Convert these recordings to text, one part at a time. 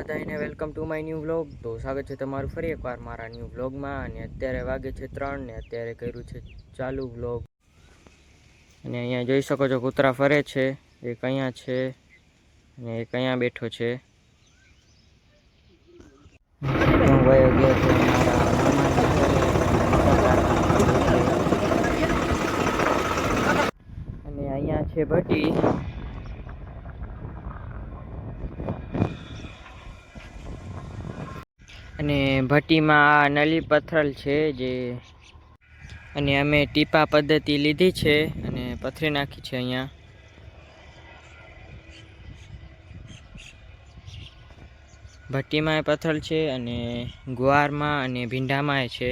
બધાને welcome to my new vlog. તો સ્વાગત છે તમારું ફરી એકવાર મારા ન્યૂ વ્લોગમાં। અને અત્યારે વાગે છે 3 ને અત્યારે કર્યું છે ચાલુ વ્લોગ। અને અહીંયા જોઈ શકો છો કૂતરા ફરે છે, એક અહીંયા છે અને એક અહીંયા બેઠો છે। હું વયો ગયો તો મારા મામાના ઘરે અને અહીંયા છે ભટ્ટી। અને ભટ્ટીમાં નલી પથ્થર છે જે અને અમે ટીપા પદ્ધતિ લીધી છે અને પથરી નાખી છે। અહીંયા ભટ્ટીમાં પથ્થર છે અને ગુવારમાં અને ભીંડામાં છે।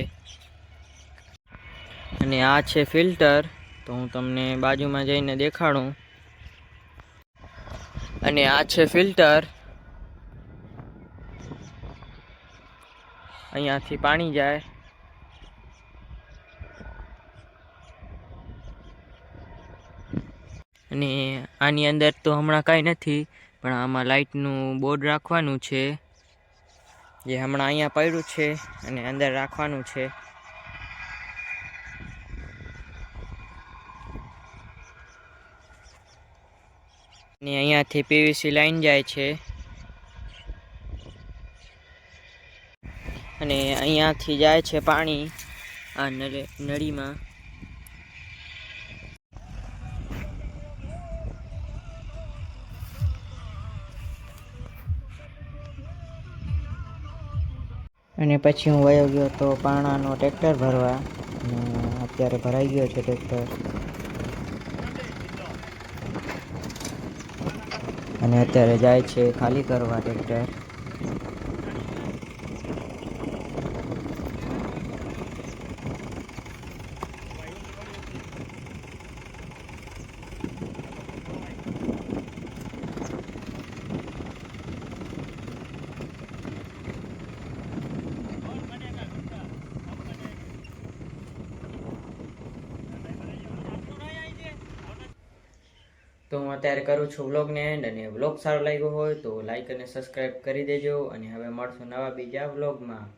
અને આ છે ફિલ્ટર, તો હું તમને બાજુમાં જઈને દેખાડું। અને આ છે ફિલ્ટર, અહીંયાથી પાણી જાય અને આની અંદર તો હમણાં કાંઈ નથી, પણ આમાં લાઇટનું બોર્ડ રાખવાનું છે જે હમણાં અહીંયા પડ્યું છે અને અંદર રાખવાનું છે। અને અહીંયાથી પીવીસી લાઈન જાય છે અને અહીંયાથી જાય છે પાણી આ નળીમાં। અને પછી હું વયો ગયો તો પાણાનો ટ્રેક્ટર ભરવા, અને અત્યારે ભરાઈ ગયો છે ટ્રેક્ટર અને અત્યારે જાય છે ખાલી કરવા ટ્રેક્ટર। તો હું અત્યારે કરું છું વ્લોગને એન્ડ, અને વ્લોગ સારો લાગ્યો હોય તો લાઈક અને સબસ્ક્રાઈબ કરી દેજો। અને હવે મળશું નવા બીજા વ્લોગમાં।